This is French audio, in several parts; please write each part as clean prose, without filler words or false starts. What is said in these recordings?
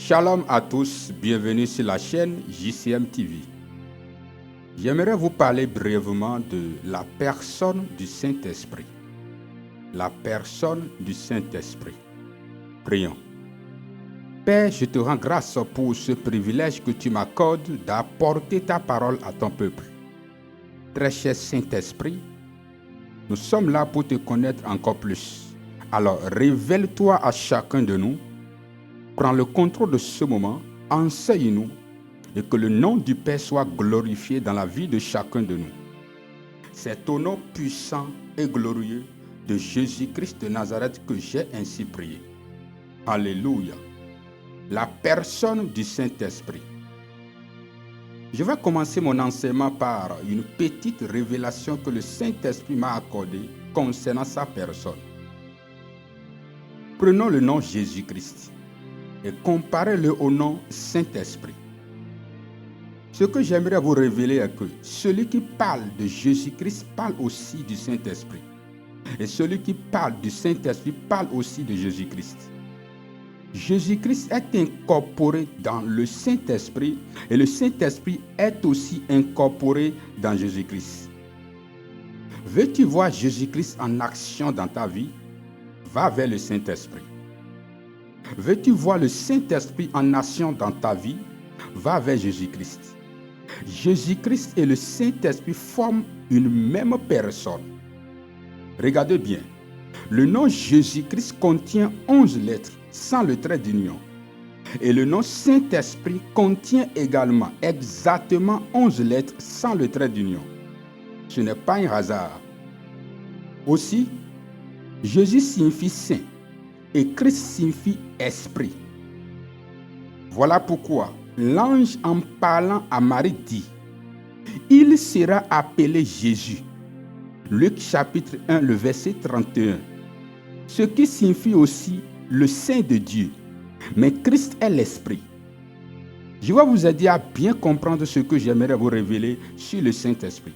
Shalom à tous, bienvenue sur la chaîne JCM TV. J'aimerais vous parler brièvement de la personne du Saint-Esprit. La personne du Saint-Esprit. Prions. Père, je te rends grâce pour ce privilège que tu m'accordes d'apporter ta parole à ton peuple. Très cher Saint-Esprit, nous sommes là pour te connaître encore plus. Alors, révèle-toi à chacun de nous. Prends le contrôle de ce moment, enseigne-nous et que le nom du Père soit glorifié dans la vie de chacun de nous. C'est au nom puissant et glorieux de Jésus-Christ de Nazareth que j'ai ainsi prié. Alléluia. La personne du Saint-Esprit. Je vais commencer mon enseignement par une petite révélation que le Saint-Esprit m'a accordée concernant sa personne. Prenons le nom Jésus-Christ et comparez-le au nom Saint-Esprit. Ce que j'aimerais vous révéler est que celui qui parle de Jésus-Christ parle aussi du Saint-Esprit. Et celui qui parle du Saint-Esprit parle aussi de Jésus-Christ. Jésus-Christ est incorporé dans le Saint-Esprit et le Saint-Esprit est aussi incorporé dans Jésus-Christ. Veux-tu voir Jésus-Christ en action dans ta vie? Va vers le Saint-Esprit. Veux-tu voir le Saint-Esprit en action dans ta vie? Va vers Jésus-Christ. Jésus-Christ et le Saint-Esprit forment une même personne. Regardez bien. Le nom Jésus-Christ contient 11 lettres sans le trait d'union. Et le nom Saint-Esprit contient également exactement 11 lettres sans le trait d'union. Ce n'est pas un hasard. Aussi, Jésus signifie saint et Christ signifie esprit. Voilà pourquoi l'ange en parlant à Marie dit « Il sera appelé Jésus ». Luc chapitre 1, le verset 31. Ce qui signifie aussi le Saint de Dieu. Mais Christ est l'Esprit. Je vais vous aider à bien comprendre ce que j'aimerais vous révéler sur le Saint-Esprit.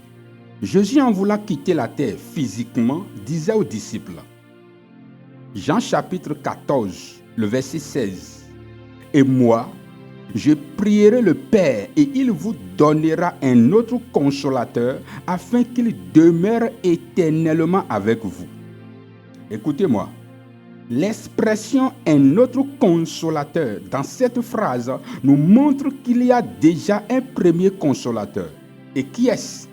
Jésus, en voulant quitter la terre physiquement, disait aux disciples, Jean chapitre 14, le verset 16, « Et moi, je prierai le Père et il vous donnera un autre consolateur afin qu'il demeure éternellement avec vous. » Écoutez-moi, l'expression « un autre consolateur » dans cette phrase nous montre qu'il y a déjà un premier consolateur. Et qui est-ce?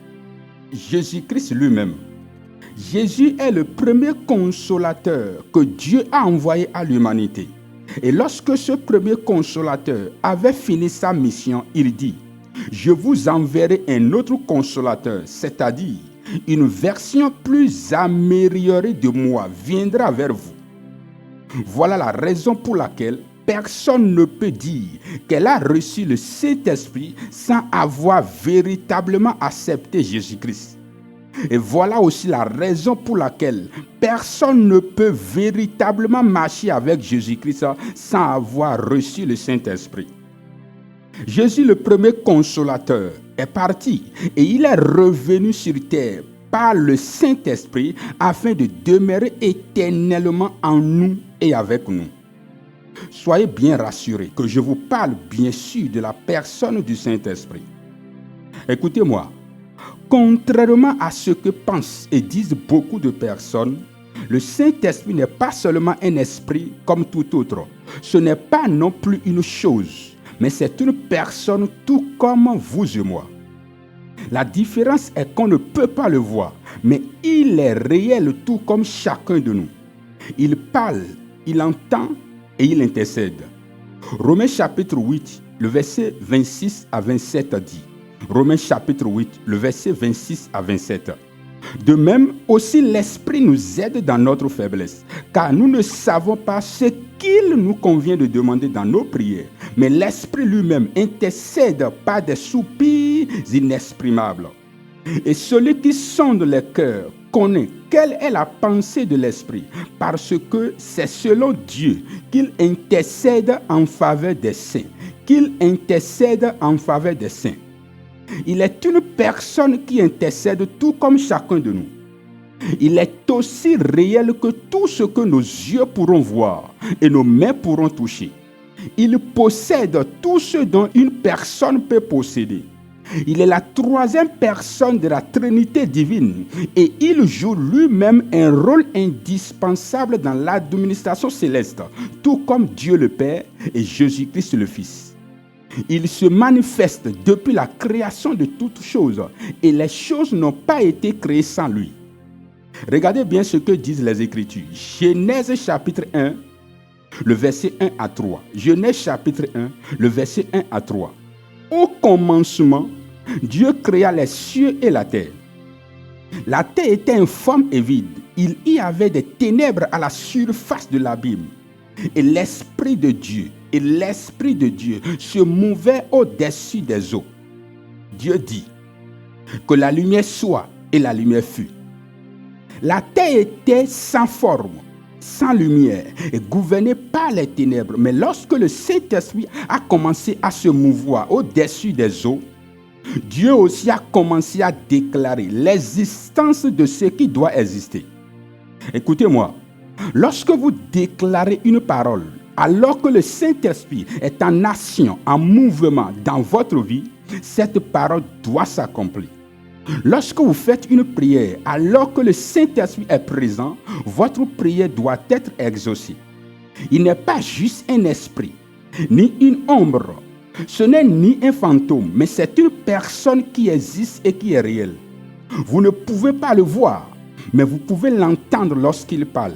Jésus-Christ lui-même. Jésus est le premier consolateur que Dieu a envoyé à l'humanité. Et lorsque ce premier consolateur avait fini sa mission, il dit « Je vous enverrai un autre consolateur, c'est-à-dire une version plus améliorée de moi viendra vers vous. » Voilà la raison pour laquelle personne ne peut dire qu'elle a reçu le Saint-Esprit sans avoir véritablement accepté Jésus-Christ. Et voilà aussi la raison pour laquelle personne ne peut véritablement marcher avec Jésus-Christ sans avoir reçu le Saint-Esprit. Jésus, le premier consolateur, est parti et il est revenu sur terre par le Saint-Esprit afin de demeurer éternellement en nous et avec nous. Soyez bien rassurés que je vous parle bien sûr de la personne du Saint-Esprit. Écoutez-moi. Contrairement à ce que pensent et disent beaucoup de personnes, le Saint-Esprit n'est pas seulement un esprit comme tout autre. Ce n'est pas non plus une chose, mais c'est une personne tout comme vous et moi. La différence est qu'on ne peut pas le voir, mais il est réel tout comme chacun de nous. Il parle, il entend et il intercède. Romains chapitre 8, le verset 26 à 27 dit. Romains chapitre 8, le verset 26 à 27. De même, aussi l'Esprit nous aide dans notre faiblesse, car nous ne savons pas ce qu'il nous convient de demander dans nos prières, mais l'Esprit lui-même intercède par des soupirs inexprimables. Et celui qui sonde les cœurs connaît quelle est la pensée de l'Esprit, parce que c'est selon Dieu qu'il intercède en faveur des saints, qu'il intercède en faveur des saints. Il est une personne qui intercède tout comme chacun de nous. Il est aussi réel que tout ce que nos yeux pourront voir et nos mains pourront toucher. Il possède tout ce dont une personne peut posséder. Il est la troisième personne de la Trinité divine et il joue lui-même un rôle indispensable dans l'administration céleste, tout comme Dieu le Père et Jésus-Christ le Fils. Il se manifeste depuis la création de toutes choses et les choses n'ont pas été créées sans lui. Regardez bien ce que disent les Écritures. Genèse chapitre 1, le verset 1 à 3. Genèse chapitre 1, le verset 1 à 3. Au commencement, Dieu créa les cieux et la terre. La terre était informe et vide. Il y avait des ténèbres à la surface de l'abîme. Et l'Esprit de Dieu se mouvait au-dessus des eaux. Dieu dit que la lumière soit et la lumière fut. La terre était sans forme, sans lumière et gouvernée par les ténèbres. Mais lorsque le Saint-Esprit a commencé à se mouvoir au-dessus des eaux, Dieu aussi a commencé à déclarer l'existence de ce qui doit exister. Écoutez-moi, lorsque vous déclarez une parole, alors que le Saint-Esprit est en action, en mouvement dans votre vie, cette parole doit s'accomplir. Lorsque vous faites une prière, alors que le Saint-Esprit est présent, votre prière doit être exaucée. Il n'est pas juste un esprit, ni une ombre. Ce n'est ni un fantôme, mais c'est une personne qui existe et qui est réelle. Vous ne pouvez pas le voir, mais vous pouvez l'entendre lorsqu'il parle.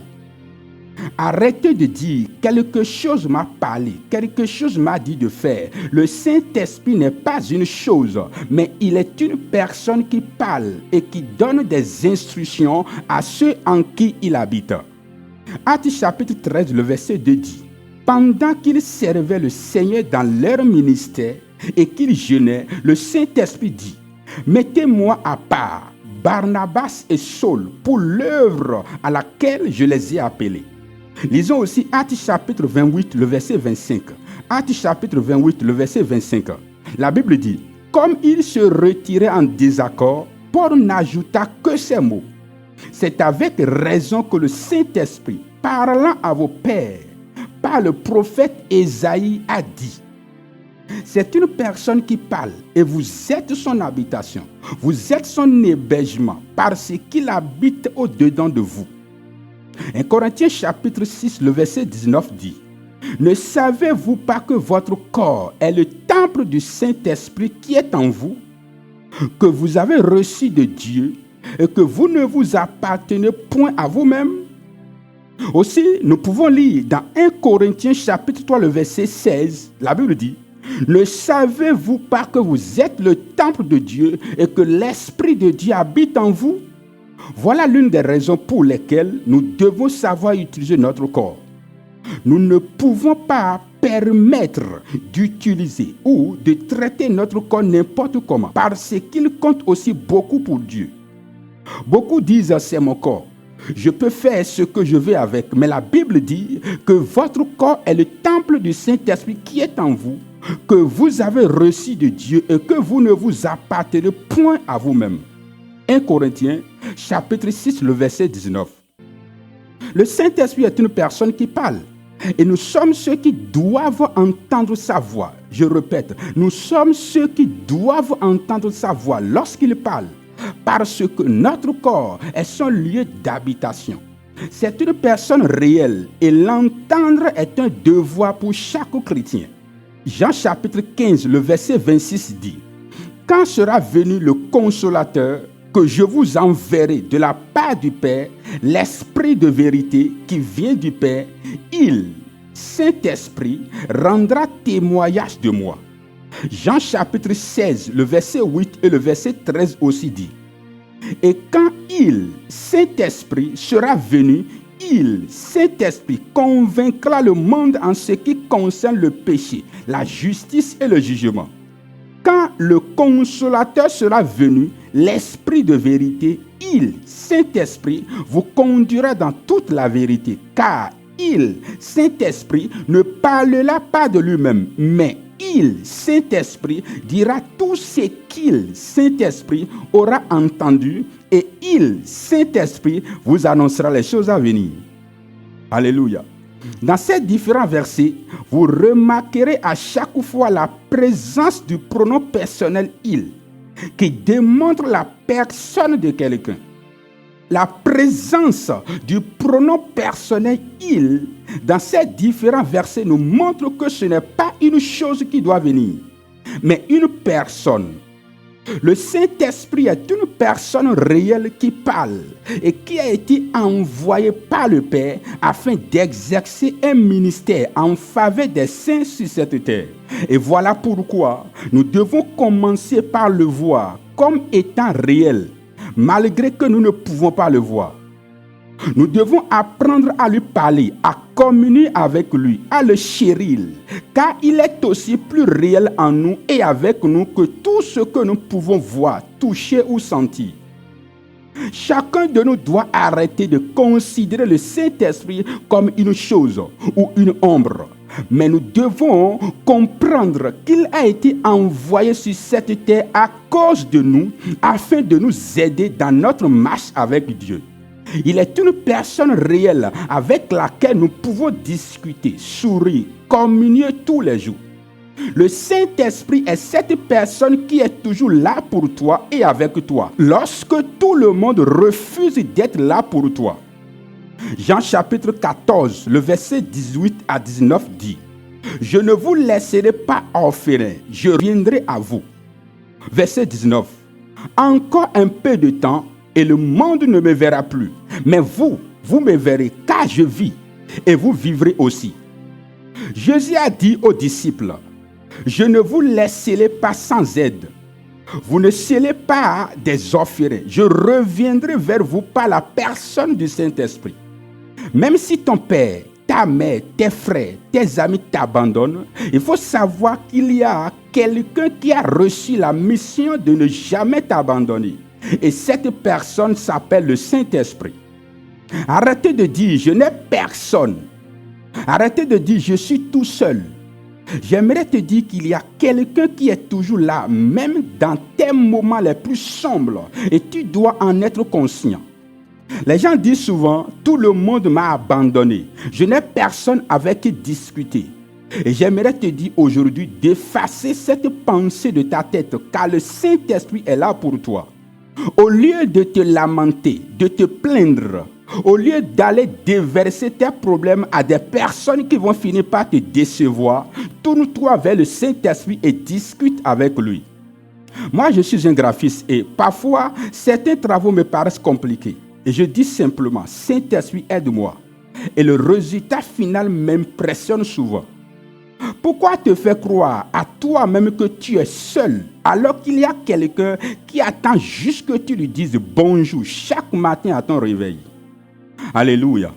Arrêtez de dire « quelque chose m'a parlé, quelque chose m'a dit de faire ». Le Saint-Esprit n'est pas une chose, mais il est une personne qui parle et qui donne des instructions à ceux en qui il habite. Actes chapitre 13, le verset 2 dit « Pendant qu'ils servaient le Seigneur dans leur ministère et qu'ils jeûnaient, le Saint-Esprit dit « Mettez-moi à part Barnabas et Saul pour l'œuvre à laquelle je les ai appelés. » Lisons aussi Actes chapitre 28, le verset 25. Actes chapitre 28, le verset 25. La Bible dit, comme ils se retiraient en désaccord, Paul n'ajouta que ces mots. C'est avec raison que le Saint-Esprit, parlant à vos pères, par le prophète Ésaïe, a dit. C'est une personne qui parle et vous êtes son habitation. Vous êtes son hébergement parce qu'il habite au-dedans de vous. 1 Corinthiens chapitre 6, le verset 19 dit « Ne savez-vous pas que votre corps est le temple du Saint-Esprit qui est en vous, que vous avez reçu de Dieu et que vous ne vous appartenez point à vous-même ?» Aussi, nous pouvons lire dans 1 Corinthiens chapitre 3, le verset 16, la Bible dit « Ne savez-vous pas que vous êtes le temple de Dieu et que l'Esprit de Dieu habite en vous ?» Voilà l'une des raisons pour lesquelles nous devons savoir utiliser notre corps. Nous ne pouvons pas permettre d'utiliser ou de traiter notre corps n'importe comment parce qu'il compte aussi beaucoup pour Dieu. Beaucoup disent « c'est mon corps, je peux faire ce que je veux avec », mais la Bible dit que votre corps est le temple du Saint-Esprit qui est en vous, que vous avez reçu de Dieu et que vous ne vous appartenez point à vous-même. 1 Corinthiens chapitre 6, le verset 19. Le Saint-Esprit est une personne qui parle. Et nous sommes ceux qui doivent entendre sa voix. Je répète, nous sommes ceux qui doivent entendre sa voix lorsqu'il parle. Parce que notre corps est son lieu d'habitation. C'est une personne réelle et l'entendre est un devoir pour chaque chrétien. Jean chapitre 15, le verset 26 dit « Quand sera venu le consolateur, que je vous enverrai de la part du Père, l'Esprit de vérité qui vient du Père, il, Saint-Esprit, rendra témoignage de moi. » Jean chapitre 16, le verset 8 et le verset 13 aussi dit. Et quand il, Saint-Esprit, sera venu, il, Saint-Esprit, convaincra le monde en ce qui concerne le péché, la justice et le jugement. Quand le consolateur sera venu, l'Esprit de vérité, il, Saint-Esprit, vous conduira dans toute la vérité, car il, Saint-Esprit, ne parlera pas de lui-même, mais il, Saint-Esprit, dira tout ce qu'il, Saint-Esprit, aura entendu, et il, Saint-Esprit, vous annoncera les choses à venir. Alléluia. Dans ces différents versets, vous remarquerez à chaque fois la présence du pronom personnel « il » qui démontre la personne de quelqu'un. La présence du pronom personnel « il » dans ces différents versets nous montre que ce n'est pas une chose qui doit venir, mais une personne. Le Saint-Esprit est une personne réelle qui parle et qui a été envoyée par le Père afin d'exercer un ministère en faveur des saints sur cette terre. Et voilà pourquoi nous devons commencer par le voir comme étant réel, malgré que nous ne pouvons pas le voir. Nous devons apprendre à lui parler, à communier avec lui, à le chérir, car il est aussi plus réel en nous et avec nous que tout ce que nous pouvons voir, toucher ou sentir. Chacun de nous doit arrêter de considérer le Saint-Esprit comme une chose ou une ombre. Mais nous devons comprendre qu'il a été envoyé sur cette terre à cause de nous, afin de nous aider dans notre marche avec Dieu. Il est une personne réelle avec laquelle nous pouvons discuter, sourire, communier tous les jours. Le Saint-Esprit est cette personne qui est toujours là pour toi et avec toi, lorsque tout le monde refuse d'être là pour toi. Jean chapitre 14, le verset 18 à 19 dit « Je ne vous laisserai pas orphelins, je reviendrai à vous. » Verset 19 « Encore un peu de temps, et le monde ne me verra plus. Mais vous me verrez, car je vis, et vous vivrez aussi. » Jésus a dit aux disciples, « Je ne vous laisserai pas sans aide. Vous ne serez pas des orphelins. Je reviendrai vers vous par la personne du Saint-Esprit. » Même si ton père, ta mère, tes frères, tes amis t'abandonnent, il faut savoir qu'il y a quelqu'un qui a reçu la mission de ne jamais t'abandonner. Et cette personne s'appelle le Saint-Esprit. Arrêtez de dire « je n'ai personne ». Arrêtez de dire « je suis tout seul ». J'aimerais te dire qu'il y a quelqu'un qui est toujours là, même dans tes moments les plus sombres. Et tu dois en être conscient. Les gens disent souvent « tout le monde m'a abandonné. Je n'ai personne avec qui discuter ». Et j'aimerais te dire aujourd'hui d'effacer cette pensée de ta tête, car le Saint-Esprit est là pour toi. Au lieu de te lamenter, de te plaindre, au lieu d'aller déverser tes problèmes à des personnes qui vont finir par te décevoir, tourne-toi vers le Saint-Esprit et discute avec lui. Moi, je suis un graphiste et parfois, certains travaux me paraissent compliqués. Et je dis simplement, Saint-Esprit, aide-moi. Et le résultat final m'impressionne souvent. Pourquoi te faire croire à toi-même que tu es seul alors qu'il y a quelqu'un qui attend juste que tu lui dises bonjour chaque matin à ton réveil? Alléluia.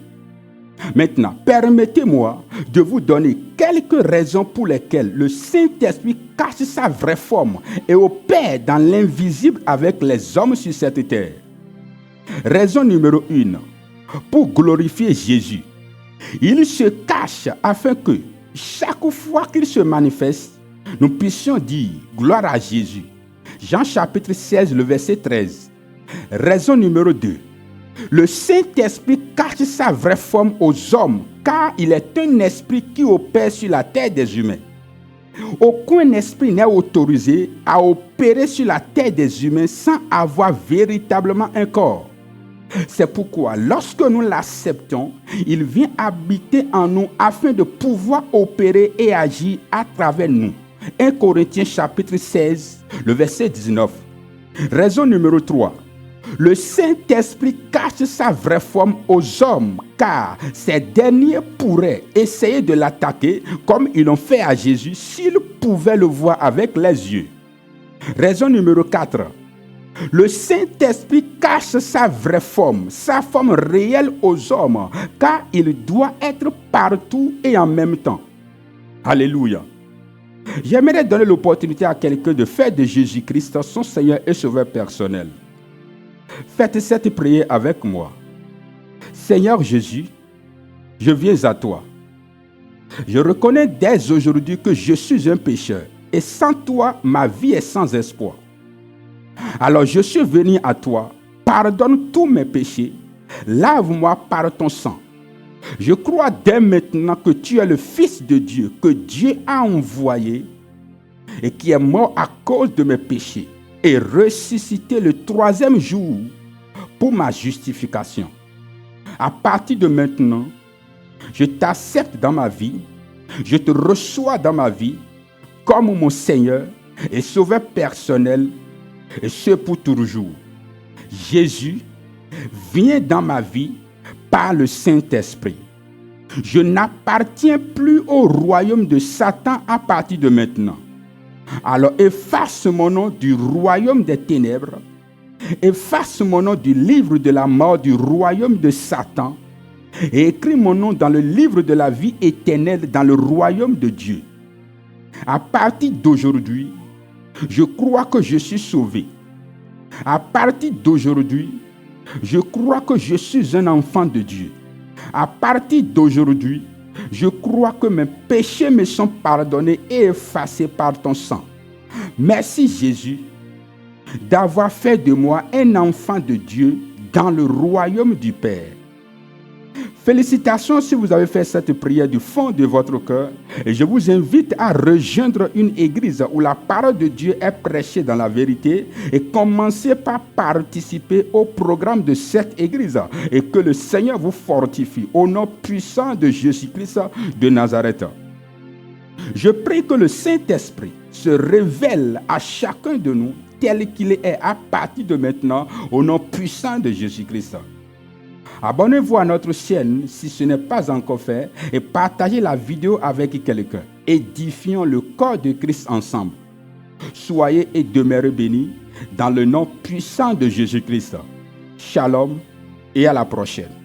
Maintenant, permettez-moi de vous donner quelques raisons pour lesquelles le Saint-Esprit cache sa vraie forme et opère dans l'invisible avec les hommes sur cette terre. Raison numéro 1. Pour glorifier Jésus. Il se cache afin que chaque fois qu'il se manifeste, nous puissions dire gloire à Jésus. Jean chapitre 16, le verset 13. Raison numéro 2. Le Saint-Esprit cache sa vraie forme aux hommes, car il est un esprit qui opère sur la terre des humains. Aucun esprit n'est autorisé à opérer sur la terre des humains sans avoir véritablement un corps. C'est pourquoi, lorsque nous l'acceptons, il vient habiter en nous afin de pouvoir opérer et agir à travers nous. 1 Corinthiens chapitre 16, le verset 19. Raison numéro 3. Le Saint-Esprit cache sa vraie forme aux hommes, car ces derniers pourraient essayer de l'attaquer comme ils l'ont fait à Jésus s'ils pouvaient le voir avec les yeux. Raison numéro 4. Le Saint-Esprit cache sa vraie forme, sa forme réelle aux hommes, car il doit être partout et en même temps. Alléluia. J'aimerais donner l'opportunité à quelqu'un de faire de Jésus-Christ son Seigneur et Sauveur personnel. Faites cette prière avec moi. Seigneur Jésus, je viens à toi. Je reconnais dès aujourd'hui que je suis un pécheur et sans toi, ma vie est sans espoir. Alors je suis venu à toi, pardonne tous mes péchés, lave-moi par ton sang. Je crois dès maintenant que tu es le Fils de Dieu, que Dieu a envoyé et qui est mort à cause de mes péchés et ressuscité le 3e jour pour ma justification. À partir de maintenant, je t'accepte dans ma vie, je te reçois dans ma vie comme mon Seigneur et Sauveur personnel, et ce pour toujours. Jésus, viens dans ma vie par le Saint-Esprit. Je n'appartiens plus au royaume de Satan à partir de maintenant. Alors efface mon nom du royaume des ténèbres, efface mon nom du livre de la mort du royaume de Satan et écris mon nom dans le livre de la vie éternelle dans le royaume de Dieu. À partir d'aujourd'hui, je crois que je suis sauvé. À partir d'aujourd'hui, je crois que je suis un enfant de Dieu. À partir d'aujourd'hui, je crois que mes péchés me sont pardonnés et effacés par ton sang. Merci Jésus d'avoir fait de moi un enfant de Dieu dans le royaume du Père. Félicitations si vous avez fait cette prière du fond de votre cœur. Et je vous invite à rejoindre une église où la parole de Dieu est prêchée dans la vérité et commencez par participer au programme de cette église et que le Seigneur vous fortifie au nom puissant de Jésus-Christ de Nazareth. Je prie que le Saint-Esprit se révèle à chacun de nous tel qu'il est à partir de maintenant au nom puissant de Jésus-Christ. Abonnez-vous à notre chaîne si ce n'est pas encore fait et partagez la vidéo avec quelqu'un. Édifions le corps de Christ ensemble. Soyez et demeurez bénis dans le nom puissant de Jésus-Christ. Shalom et à la prochaine.